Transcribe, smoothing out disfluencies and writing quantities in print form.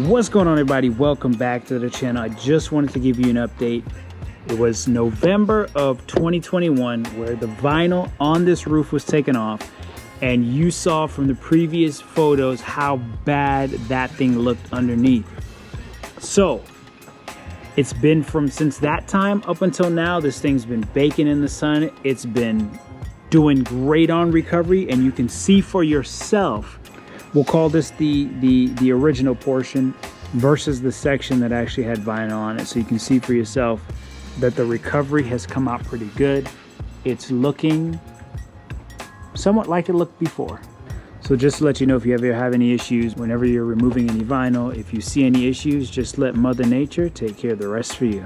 What's going on, everybody? Welcome back to the channel. I just wanted to give you an update. It was November of 2021 where the vinyl on this roof was taken off, and you saw from the previous photos how bad that thing looked underneath. So it's been since that time up until now, this thing's been baking in the sun. It's been doing great on recovery, and you can see for yourself. We'll call this the original portion versus the section that actually had vinyl on it. So you can see for yourself that the recovery has come out pretty good. It's looking somewhat like it looked before. So just to let you know, if you ever have any issues, whenever you're removing any vinyl, if you see any issues, just let Mother Nature take care of the rest for you.